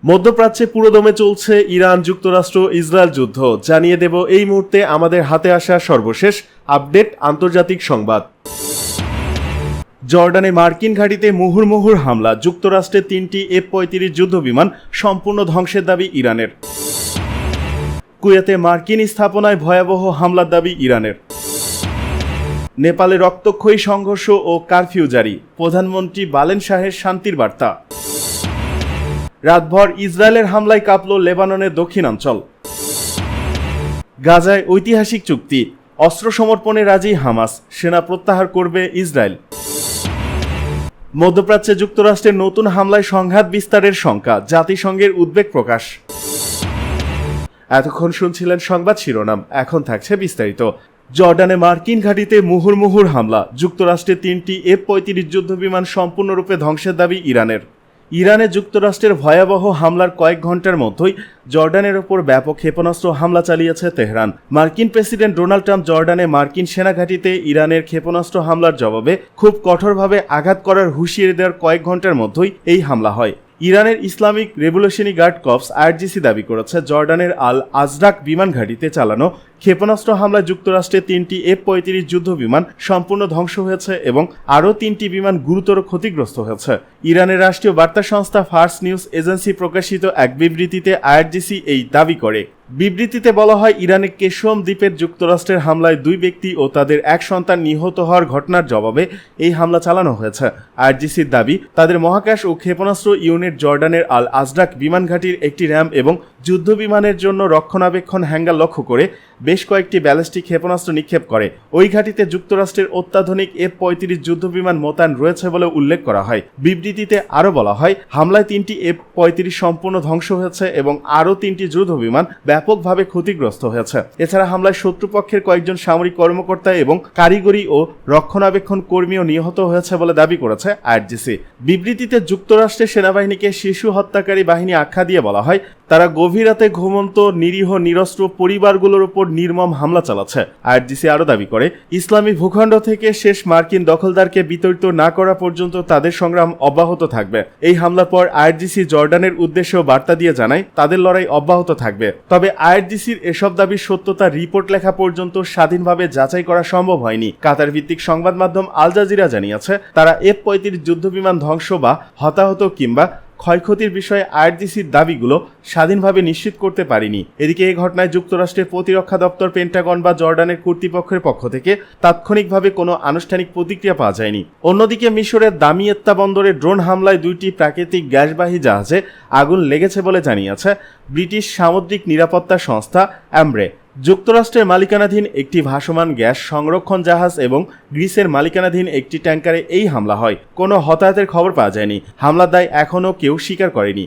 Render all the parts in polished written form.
মধ্যপ্রাচ্যে পুরোদমে চলছে ইরান যুক্তরাষ্ট্র ইসরায়েল যুদ্ধ। জানিয়ে দেব এই মুহূর্তে আমাদের হাতে আসা সর্বশেষ আপডেট আন্তর্জাতিক সংবাদ। জর্ডানে মার্কিন ঘাঁটিতে মুহুর্মুহুর হামলা, যুক্তরাষ্ট্রের 3টি F-35 যুদ্ধবিমান সম্পূর্ণ ধ্বংসের দাবি ইরানের। কুয়েতে মার্কিন স্থাপনায় ভয়াবহ হামলার দাবি ইরানের। নেপালে রক্তক্ষয়ী সংঘর্ষ ও কারফিউ জারি, প্রধানমন্ত্রী বালেন শাহের শান্তির বার্তা। রাতভর ইসরায়েলের হামলায় কাঁপল লেবাননের দক্ষিণাঞ্চল। গাজায় ঐতিহাসিক চুক্তি, অস্ত্র সমর্পণে রাজি হামাস, সেনা প্রত্যাহার করবে ইসরায়েল। মধ্যপ্রাচ্যে যুক্তরাষ্ট্রের নতুন হামলায় সংঘাত বিস্তারের শঙ্কা, জাতিসংঘের উদ্বেগ প্রকাশ। এতক্ষণ শুনছিলেন সংবাদ শিরোনাম, এখন থাকছে বিস্তারিত। জর্ডানে মার্কিন ঘাঁটিতে মুহুর্মুহুর হামলা, যুক্তরাষ্ট্রের 3টি F-35 যুদ্ধবিমান সম্পূর্ণরূপে ধ্বংসের দাবি ইরানের। ইরানে যুক্তরাষ্ট্রের ভয়াবহ হামলার কয়েক ঘন্টার মধ্যেই জর্ডানের ওপর ব্যাপক ক্ষেপণাস্ত্র হামলা চালিয়েছে তেহরান। মার্কিন প্রেসিডেন্ট ডোনাল্ড ট্রাম্প জর্ডানে মার্কিন সেনাঘাঁটিতে ইরানের ক্ষেপণাস্ত্র হামলার জবাবে খুব কঠোরভাবে আঘাত করার হুঁশিয়ারি দেওয়ার কয়েক ঘন্টার মধ্যেই এই হামলা হয়। ইরানের Islamic revolutionary guard corps IRGC দাবি করেছে জর্ডানের আল আজরাক বিমান ঘাঁটিতে চালানো ক্ষেপণাস্ত্র হামলায় যুক্তরাষ্ট্রের 3টি F-35 যুদ্ধবিমান সম্পূর্ণ ধ্বংস হয়েছে এবং আরও 3টি বিমান গুরুতর ক্ষতিগ্রস্ত হয়েছে। ইরানের রাষ্ট্রীয় বার্তা সংস্থা ফার্স নিউজ এজেন্সি প্রকাশিত এক বিবৃতিতে IRGC এই দাবি করে। বিবৃতিতে বলা হয়, ইরানের কেশম দ্বীপের যুক্তরাষ্ট্রের হামলায় 2 ব্যক্তি ও তাদের এক সন্তান নিহত হওয়ার ঘটনার জবাবে এই হামলা চালানো হয়েছে। IRGCর দাবি, তাদের মহাকাশ ও ক্ষেপণাস্ত্র ইউনিট জর্ডানের আল আজরাক বিমান ঘাঁটির একটি র্যাম এবং যুদ্ধ বিমানের জন্য রক্ষণাবেক্ষণ হ্যাঙ্গার লক্ষ্য করে বেশ কয়েকটি ব্যালিস্টিক ক্ষেপণাস্ত্র নিক্ষেপ করে। ওই ঘাঁটিতে যুক্তরাষ্ট্রের অত্যাধুনিক F-35 যুদ্ধবিমান মোতায়েন রয়েছে বলে উল্লেখ করা হয়। বিবৃতিতে আরও বলা হয়, হামলায় 3টি F-35 সম্পূর্ণ ধ্বংস হয়েছে এবং আরও 3টি যুদ্ধবিমান ব্যাপকভাবে ক্ষতিগ্রস্ত হয়েছে। এছাড়া হামলায় শত্রুপক্ষের কয়েকজন সামরিক কর্মকর্তা এবং কারিগরি ও রক্ষণাবেক্ষণ কর্মীও নিহত হয়েছে বলে দাবি করেছে IRGC। বিবৃতিতে যুক্তরাষ্ট্রের সেনাবাহিনীকে শিশু হত্যাকারী বাহিনী আখ্যা দিয়ে বলা হয়, তারা গভীর রাতে ঘুমন্ত নিরীহ নিরস্ত্র পরিবারগুলোর উপর নির্মম হামলা চালাচ্ছে। IRGC আরও দাবি করে, ইসলামী ভূখণ্ড থেকে শেষ মার্কিন দখলদারকে বিতাড়িত না করা পর্যন্ত তাদের সংগ্রাম অব্যাহত থাকবে। এই হামলার পর IRGC জর্ডানের উদ্দেশ্যেও বার্তা দিয়ে জানায়, তাদের লড়াই অব্যাহত থাকবে। তবে IRGCর এসব দাবির সত্যতা রিপোর্ট লেখা পর্যন্ত স্বাধীনভাবে যাচাই করা সম্ভব হয়নি। কাতার ভিত্তিক সংবাদ মাধ্যম আল জাজিরা জানিয়েছে, তারা F-35 যুদ্ধবিমান ধ্বংস বা হতাহত কিংবা ক্ষয়ক্ষতির বিষয়ে IRGCর দাবিগুলো স্বাধীনভাবে নিশ্চিত করতে পারেনি। এদিকে এই ঘটনায় যুক্তরাষ্ট্রের প্রতিরক্ষা দপ্তর, পেন্টাগন বা জর্ডানের কর্তৃপক্ষের পক্ষ থেকে তাৎক্ষণিকভাবে কোনো আনুষ্ঠানিক প্রতিক্রিয়া পাওয়া যায়নি। অন্যদিকে মিশরের দামিয়েত্তা বন্দরে ড্রোন হামলায় 2টি প্রাকৃতিক গ্যাসবাহী জাহাজে আগুন লেগেছে বলে জানিয়েছে ব্রিটিশ সামুদ্রিক নিরাপত্তা সংস্থা অ্যামব্রে। যুক্তরাষ্ট্রের মালিকানাধীন একটি ভাসমান গ্যাস সংরক্ষণ জাহাজ এবং গ্রিসের মালিকানাধীন একটি ট্যাঙ্কারে এই হামলা হয়। কোনো হতাহতের খবর পাওয়া যায়নি। হামলার দায় এখনও কেউ স্বীকার করেনি।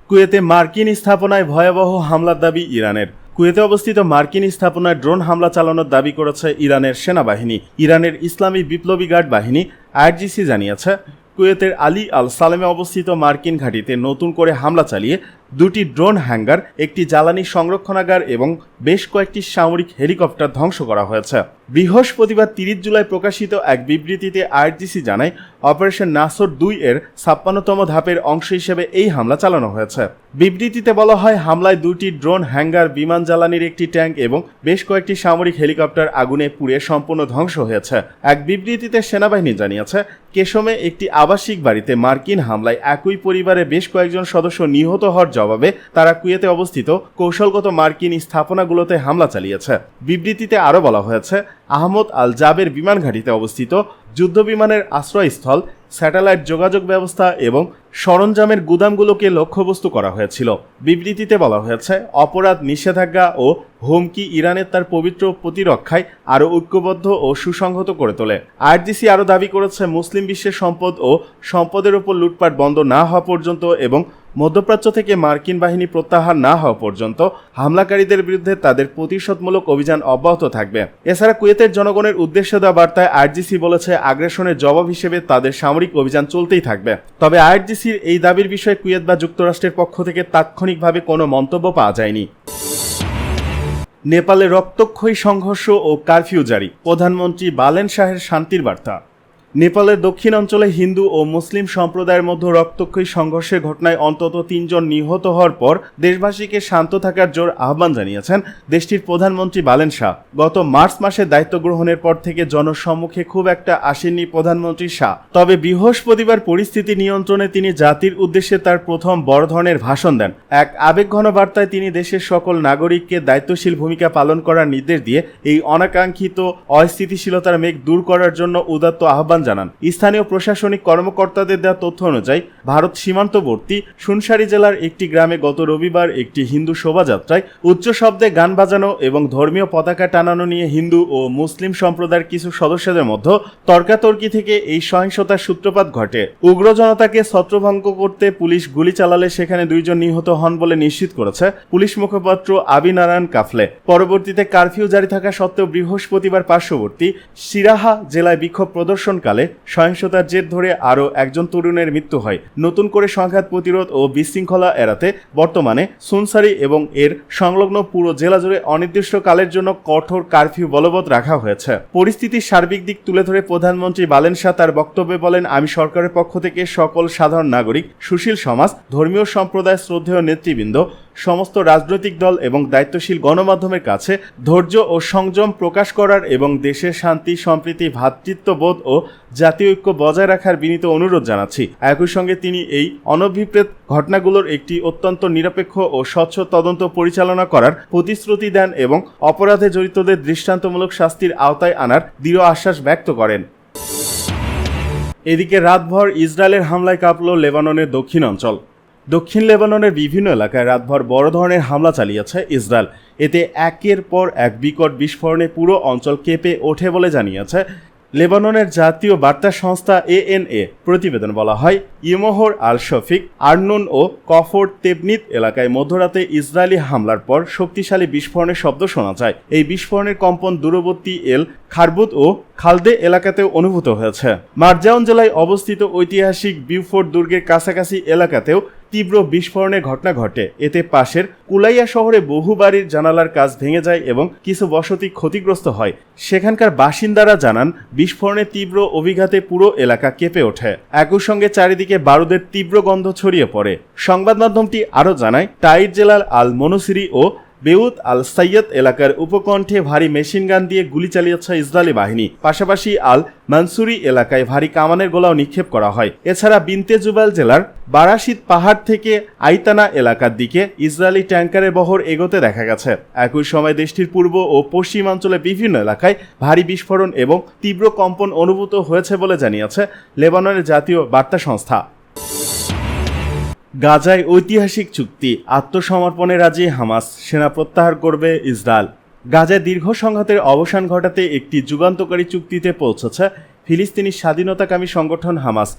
কুয়েতে মার্কিন স্থাপনায় ভয়াবহ হামলার দাবি ইরানের। কুয়েতে অবস্থিত মার্কিন স্থাপনায় ড্রোন হামলা চালানোর দাবি করেছে ইরানের সেনাবাহিনী। ইরানের ইসলামী বিপ্লবী গার্ড বাহিনী IRGC জানিয়েছে, কুয়েতের আলী আল সালেমে অবস্থিত মার্কিন ঘাঁটিতে নতুন করে হামলা চালিয়ে 2টি ড্রোন হ্যাঙ্গার, একটি জ্বালানি সংরক্ষণাগার এবং বেশ কয়েকটি সামরিক হেলিকপ্টার ধ্বংস করা হয়েছে। বৃহস্পতিবার 30 জুলাই প্রকাশিত এক বিবৃতিতে IRGC জানায়, অপারেশন নাসর 2 এর 56তম ধাপের অংশ হিসেবে এই হামলা চালানো হয়েছে। বিবৃতিতে বলা হয়, হামলায় 2টি ড্রোন হ্যাঙ্গার, বিমান জ্বালানির একটি ট্যাঙ্ক এবং বেশ কয়েকটি সামরিক হেলিকপ্টার আগুনে পুড়ে সম্পূর্ণ ধ্বংস হয়েছে। এক বিবৃতিতে সেনাবাহিনী জানিয়েছে, কেশমে একটি আবাসিক বাড়িতে মার্কিন হামলায় একই পরিবারের বেশ কয়েকজন সদস্য নিহত হওয়ার জবাবে তারা কুয়েতে অবস্থিত কৌশলগত মার্কিন স্থাপনাগুলোতে হামলা চালিয়েছে। বিবৃতিতে আরও বলা হয়েছে, আহমদ আল জাবের বিমান ঘাঁটিতে অবস্থিত যুদ্ধবিমানের আশ্রয়স্থল, স্যাটেলাইট যোগাযোগ ব্যবস্থা এবং সরঞ্জামের গুদামগুলোকে লক্ষ্যবস্তু করা হয়েছিল। বিবৃতিতে বলা হয়েছে, অপরাধ, নিষেধাজ্ঞা ও হুমকি ইরানের তার পবিত্র প্রতিরক্ষায় আরও ঐক্যবদ্ধ ও সুসংহত করে তোলে। IRGC আরও দাবি করেছে, মুসলিম বিশ্বের সম্পদ ও সম্পদের ওপর লুটপাট বন্ধ না হওয়া পর্যন্ত এবং মধ্যপ্রাচ্য থেকে মার্কিন বাহিনী প্রত্যাহার না হওয়া পর্যন্ত হামলাকারীদের বিরুদ্ধে তাদের প্রতিশোধমূলক অভিযান অব্যাহত থাকবে। এছাড়া কুয়েতের জনগণের উদ্দেশ্যে দেওয়া বার্তায় IRGC বলেছে, আগ্রাসনের জবাব হিসেবে তাদের সামরিক অভিযান চলতেই থাকবে। তবে IRGCর এই দাবির বিষয়ে কুয়েত বা যুক্তরাষ্ট্রের পক্ষ থেকে তাৎক্ষণিকভাবে কোনো মন্তব্য পাওয়া যায়নি। নেপালে রক্তক্ষয়ী সংঘর্ষ ও কারফিউ জারি, প্রধানমন্ত্রী বালেন শাহের শান্তির বার্তা। নেপালের দক্ষিণ অঞ্চলে হিন্দু ও মুসলিম সম্প্রদায়ের মধ্যে রক্তক্ষয়ী সংঘর্ষের ঘটনায় অন্তত ৩ জন নিহত হওয়ার পর দেশবাসীকে শান্ত থাকার জোর আহ্বান জানিয়েছেন দেশটির প্রধানমন্ত্রী বালেন শাহ। গত মার্চ মাসে দায়িত্ব গ্রহণের পর থেকে জনসম্মুখে খুব একটা আসেননি প্রধানমন্ত্রী শাহ। তবে বৃহস্পতিবার পরিস্থিতি নিয়ন্ত্রণে তিনি জাতির উদ্দেশ্যে তার প্রথম বড় ধরনের ভাষণ দেন। এক আবেগঘন বার্তায় তিনি দেশের সকল নাগরিককে দায়িত্বশীল ভূমিকা পালন করার নির্দেশ দিয়ে এই অনাকাঙ্ক্ষিত অস্থিতিশীলতার মেঘ দূর করার জন্য উদাত্ত আহ্বান জানান। স্থানীয় প্রশাসনিক কর্মকর্তাদের দেওয়া তথ্য অনুযায়ী ভারত সীমান্তবর্তী সুনসারি জেলার একটি গ্রামে গত রবিবার একটি হিন্দু শোভাযাত্রায় উচ্চ শব্দে গান বাজানো এবং ধর্মীয় পতাকা টানানো নিয়ে হিন্দু ও মুসলিম সম্প্রদায়ের কিছু সদস্যদের মধ্যে তর্কাতর্কি থেকে এই সহিংসতার সূত্রপাত ঘটে। উগ্র জনতাকে ছত্রভঙ্গ করতে পুলিশ গুলি চালালে সেখানে 2 জন নিহত হন বলে নিশ্চিত করেছে পুলিশ মুখপাত্র আবিনারায়ণ কাফলে। পরবর্তীতে কারফিউ জারি থাকা সত্ত্বেও বৃহস্পতিবার পার্শ্ববর্তী সিরাহা জেলায় বিক্ষোভ প্রদর্শনকালে সহিংসতার জের ধরে আরও একজন তরুণের মৃত্যু হয়। নতুন করে সংঘাত প্রতিরোধ ও বিশৃঙ্খলা এড়াতে বর্তমানে সুনসারি এবং এর সংলগ্ন পুরো জেলা জুড়ে অনির্দিষ্টকালের জন্য কঠোর কারফিউ বলবৎ রাখা হয়েছে। পরিস্থিতির সার্বিক দিক তুলে ধরে প্রধানমন্ত্রী বালেন শাহ তার বক্তব্যে বলেন, আমি সরকারের পক্ষ থেকে সকল সাধারণ নাগরিক, সুশীল সমাজ, ধর্মীয় সম্প্রদায়, শ্রদ্ধেয় নেতৃবৃন্দ, সমস্ত রাজনৈতিক দল এবং দায়িত্বশীল গণমাধ্যমের কাছে ধৈর্য ও সংযম প্রকাশ করার এবং দেশের শান্তি, সম্প্রীতি, ভ্রাতৃত্ববোধ ও জাতীয় ঐক্য বজায় রাখার বিনীত অনুরোধ জানাচ্ছি। একই সঙ্গে তিনি এই অনভিপ্রেত ঘটনাগুলোর একটি অত্যন্ত নিরপেক্ষ ও স্বচ্ছ তদন্ত পরিচালনা করার প্রতিশ্রুতি দেন এবং অপরাধে জড়িতদের দৃষ্টান্তমূলক শাস্তির আওতায় আনার দৃঢ় আশ্বাস ব্যক্ত করেন। এদিকে রাতভর ইসরায়েলের হামলায় কাঁপল লেবাননের দক্ষিণ অঞ্চল। দক্ষিণ লেবাননের বিভিন্ন এলাকায় রাতভর বড় ধরনের হামলা চালিয়েছে ইসরায়েল। এতে একের পর এক বিকট বিস্ফোরণে পুরো অঞ্চল কেঁপে ওঠে বলে জানিয়েছে লেবাননের জাতীয় বার্তা সংস্থা ANA। প্রতিবেদন বলা হয়, ইমোহর আল শফিক, আরনুন ও কফর তেবনিত এলাকায় মধ্যরাতে ইসরায়েলি হামলার পর শক্তিশালী বিস্ফোরণের শব্দ শোনা যায়। এই বিস্ফোরণের কম্পন দূরবর্তী এল খারবুত ও খালদে এলাকাতেও অনুভূত হয়েছে। মারজাউন জেলায় অবস্থিত ঐতিহাসিক বিউফোর্ট দুর্গের কাছাকাছি এলাকাতেও তীব্র বিস্ফোরণের ঘটনা ঘটে। এতে পাশের কুলাইয়া শহরে বহু বাড়ির জানালার কাচ ভেঙে যায় এবং কিছু বসতি ক্ষতিগ্রস্ত হয়। সেখানকার বাসিন্দারা জানান, বিস্ফোরণের তীব্র অভিঘাতে পুরো এলাকা কেঁপে ওঠে। একই সঙ্গে চারিদিকে বারুদের তীব্র গন্ধ ছড়িয়ে পড়ে। সংবাদ মাধ্যমটি আরও জানায়, টাইর জেলার আল মনুসিরি ও বেউত আল সাইয়দ এলাকার উপকণ্ঠে ভারী মেশিনগান দিয়ে গুলি চালিয়েছে ইসরায়েলি বাহিনী। পাশাপাশি আল মানসুরি এলাকায় ভারী কামানের গোলাও নিক্ষেপ করা হয়। এছাড়া বিনতে জুবাইল জেলার বারাশিদ পাহাড় থেকে আইতানা এলাকার দিকে ইসরায়েলি ট্যাঙ্কারের বহর এগোতে দেখা গেছে। একই সময় দেশটির পূর্ব ও পশ্চিমাঞ্চলে বিভিন্ন এলাকায় ভারী বিস্ফোরণ এবং তীব্র কম্পন অনুভূত হয়েছে বলে জানিয়েছে লেবাননের জাতীয় বার্তা সংস্থা। গাজায় ঐতিহাসিক চুক্তি, আত্মসমর্পণে রাজি হামাস, সেনা প্রত্যাহার করবে ইসরায়েল। গাজায় দীর্ঘ সংঘাতের অবসান ঘটাতে একটি যুগান্তকারী চুক্তিতে পৌঁছেছে ফিলিস্তিনি স্বাধীনতাকামী সংগঠন হামাস।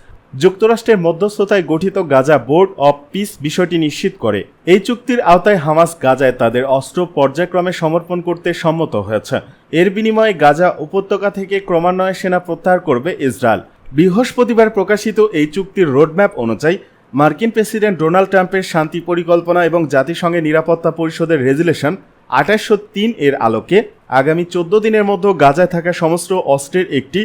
যুক্তরাষ্ট্রের মধ্যস্থতায় গঠিত গাজা বোর্ড অব পিস বিষয়টি নিশ্চিত করে। এই চুক্তির আওতায় হামাস গাজায় তাদের অস্ত্র পর্যায়ক্রমে সমর্পণ করতে সম্মত হয়েছে। এর বিনিময়ে গাজা উপত্যকা থেকে ক্রমান্বয়ে সেনা প্রত্যাহার করবে ইসরায়েল। বৃহস্পতিবার প্রকাশিত এই চুক্তির রোডম্যাপ অনুযায়ী মার্কিন প্রেসিডেন্ট ডোনাল্ড ট্রাম্পের শান্তি পরিকল্পনা এবং জাতিসংঘের নিরাপত্তা পরিষদের রেজুলেশন 2803 এর আলোকে আগামী 14 দিনের মধ্যে গাজায় থাকা সমস্ত অস্ত্রের একটি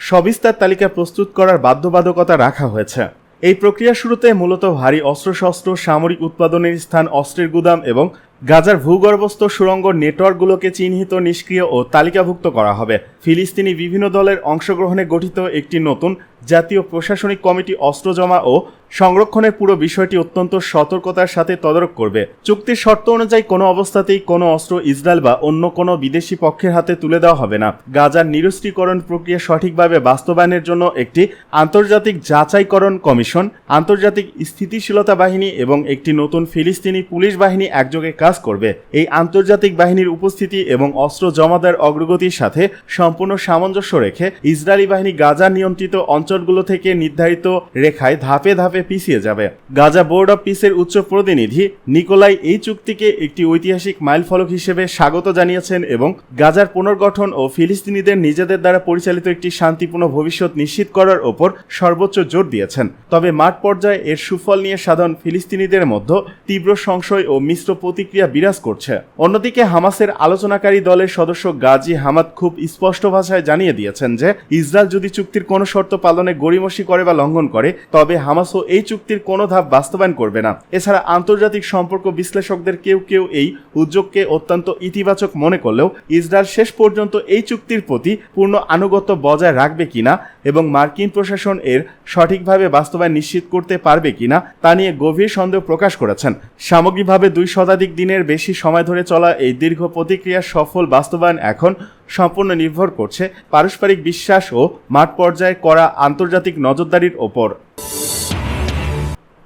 সবিস্তার তালিকা প্রস্তুত করার বাধ্যবাধকতা রাখা হয়েছে। এই প্রক্রিয়া শুরুতে মূলত ভারী অস্ত্রশস্ত্র, সামরিক উৎপাদনের স্থান, অস্ত্রের গুদাম এবং গাজার ভূগর্ভস্থ সুড়ঙ্গ নেটওয়ার্কগুলোকে চিহ্নিত, নিষ্ক্রিয় ও তালিকাভুক্ত করা হবে। ফিলিস্তিনি বিভিন্ন দলের অংশগ্রহণে গঠিত একটি নতুন জাতীয় প্রশাসনিক কমিটি অস্ত্র জমা ও সংরক্ষণের পুরো বিষয়টি অত্যন্ত সতর্কতার সাথে তদারক করবে। চুক্তির শর্ত অনুযায়ী কোনো অবস্থাতেই কোনো অস্ত্র ইসরায়েল বা অন্য কোনো বিদেশি পক্ষের হাতে তুলে দেওয়া হবে না। গাজার নিরস্ত্রীকরণ প্রক্রিয়া সঠিকভাবে বাস্তবায়নের জন্য একটি আন্তর্জাতিক যাচাইকরণ কমিশন, আন্তর্জাতিক স্থিতিশীলতা বাহিনী এবং একটি নতুন ফিলিস্তিনি পুলিশ বাহিনী একযোগে কাজ করবে। এই আন্তর্জাতিক বাহিনীর উপস্থিতি এবং অস্ত্র জমাদার অগ্রগতির সাথে সম্পূর্ণ সামঞ্জস্য রেখে ইসরায়েলি বাহিনী গাজা নিয়ন্ত্রিত অঞ্চলগুলো থেকে নির্ধারিত রেখায় ধাপে ধাপে পিছিয়ে যাবে। গাজা বোর্ড অব পিসের উচ্চ প্রতিনিধি নিকোলাই এই চুক্তিকে একটি ঐতিহাসিক মাইলফলক হিসেবে স্বাগত জানিয়েছেন এবং গাজার পুনর্গঠন ও ফিলিস্তিনিদের নিজেদের দ্বারা পরিচালিত একটি শান্তিপূর্ণ ভবিষ্যৎ নিশ্চিত করার ওপর সর্বোচ্চ জোর দিয়েছেন। তবে মাঠ পর্যায়ে এর সুফল নিয়ে সাধারণ ফিলিস্তিনিদের মধ্যে তীব্র সংশয় ও মিশ্র প্রতিক্রিয়া প্রতিক্রিয়া বিরাজ করছে। অন্যদিকে হামাসের আলোচনাকারী দলের সদস্য গাজী হামাদ খুব স্পষ্ট ভাষায় জানিয়ে দিয়েছেন যে ইসরায়েল যদি চুক্তির কোনো শর্ত পালনে গড়িমসি করে বা লঙ্ঘন করে তবে হামাসও এই চুক্তির কোনো ধাপ বাস্তবায়ন করবে না। এছাড়া আন্তর্জাতিক সম্পর্ক বিশ্লেষকদের কেউ কেউ এই উদ্যোগকে অত্যন্ত ইতিবাচক মনে করলেও ইসরায়েল শেষ পর্যন্ত এই চুক্তির প্রতি পূর্ণ আনুগত্য বজায় রাখবে কিনা এবং মার্কিন প্রশাসন এর সঠিকভাবে বাস্তবায়ন নিশ্চিত করতে পারবে কিনা তা নিয়ে গভীর সন্দেহ প্রকাশ করেছেন। সামগ্রিকভাবে 2 শতাধিক দিনের বেশি সময় ধরে চলা এই দীর্ঘ প্রতিক্রিয়ার সফল বাস্তবায়ন এখন সম্পূর্ণ নির্ভর করছে পারস্পরিক বিশ্বাস ও মাঠ পর্যায়ে করা আন্তর্জাতিক নজরদারির ওপর।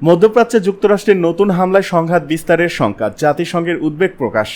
মধ্যপ্রাচ্যে যুক্তরাষ্ট্রের নতুন হামলায় সংঘাত বিস্তারের শঙ্কা, জাতিসংঘের উদ্বেগ প্রকাশ।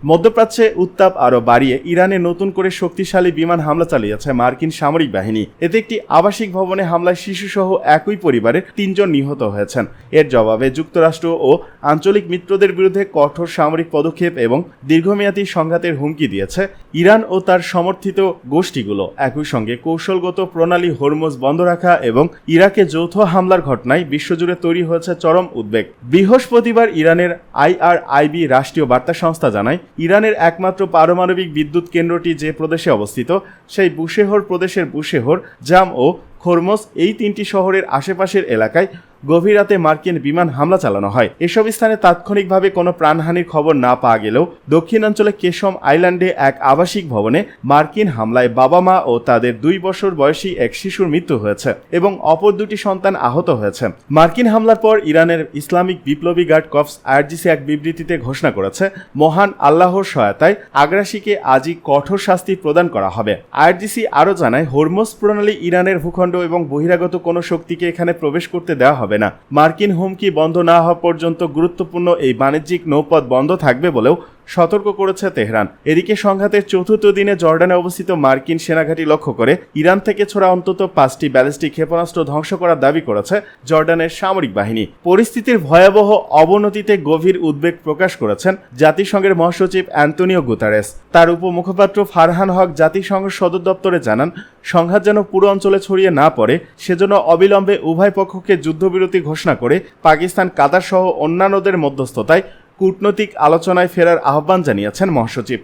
মধ্যপ্রাচ্যে উত্তাপ আরও বাড়িয়ে ইরানে নতুন করে শক্তিশালী বিমান হামলা চালিয়েছে মার্কিন সামরিক বাহিনী। এতে একটি আবাসিক ভবনে হামলায় শিশুসহ একই পরিবারের 3 জন নিহত হয়েছেন। এর জবাবে যুক্তরাষ্ট্র ও আঞ্চলিক মিত্রদের বিরুদ্ধে কঠোর সামরিক পদক্ষেপ এবং দীর্ঘমেয়াদী সংঘাতের হুমকি দিয়েছে ইরান ও তার সমর্থিত গোষ্ঠীগুলো। একই সঙ্গে কৌশলগত প্রণালী হরমুজ বন্ধ রাখা এবং ইরাকে যৌথ হামলার ঘটনায় বিশ্বজুড়ে তৈরি হয়েছে চরম উদ্বেগ। বৃহস্পতিবার ইরানের IRIB রাষ্ট্রীয় বার্তা সংস্থা জানায় ইরানের একমাত্র পারমাণবিক বিদ্যুৎ কেন্দ্রটি যে প্রদেশে অবস্থিত সেই বুশেহর প্রদেশের বুশেহর, জাম ও খরমুজ এই 3টি শহরের আশেপাশের এলাকায় গভীর রাতে মার্কিন বিমান হামলা চালানো হয়। এসব স্থানে তাৎক্ষণিকভাবে কোনো প্রাণহানির খবর না পাওয়া গেলেও দক্ষিণাঞ্চলে কেশম আইল্যান্ডে এক আবাসিক ভবনে মার্কিন হামলায় বাবা মা ও তাদের 2 বছর বয়সী এক শিশুর মৃত্যু হয়েছে এবং অপর 2টি সন্তান আহত হয়েছে। মার্কিন হামলার পর ইরানের ইসলামিক বিপ্লবী গার্ড কর্পস IRGC এক বিবৃতিতে ঘোষণা করেছে মহান আল্লাহর সহায়তায় আগ্রাসীকে আজই কঠোর শাস্তি প্রদান করা হবে। IRGC আরও জানায় হরমুজ প্রণালী ইরানের ভূখণ্ড এবং বহিরাগত কোনো শক্তিকে এখানে প্রবেশ করতে দেওয়া হবে না। মার্কিন হুমকি বন্ধ না হওয়া পর্যন্ত গুরুত্বপূর্ণ এই বাণিজ্যিক নৌপথ বন্ধ থাকবে বলেও সতর্ক করেছে তেহরান। এদিকে সংঘাতের 4র্থ দিনে জর্ডানে অবস্থিত মার্কিন সেনাঘাঁটি লক্ষ্য করে ইরান থেকে ছোড়া অন্তত 5টি ব্যালিস্টিক ক্ষেপণাস্ত্র ধ্বংস করার দাবি করেছে জর্ডানের সামরিক বাহিনী। পরিস্থিতির ভয়াবহ অবনতিতে গভীর উদ্বেগ প্রকাশ করেছেন জাতিসংঘের মহাসচিব অ্যান্তোনিও গুতারেস। তার উপমুখপাত্র ফারহান হক জাতিসংঘ সদর দপ্তরে জানান সংঘাত যেন পুরো অঞ্চলে ছড়িয়ে না পড়ে সেজন্য অবিলম্বে উভয় পক্ষকে যুদ্ধবিরতি ঘোষণা করে পাকিস্তান, কাতার সহ অন্যান্যদের মধ্যস্থতায় কূটনৈতিক আলোচনায় ফেরার আহ্বান জানিয়েছেন মহাসচিব।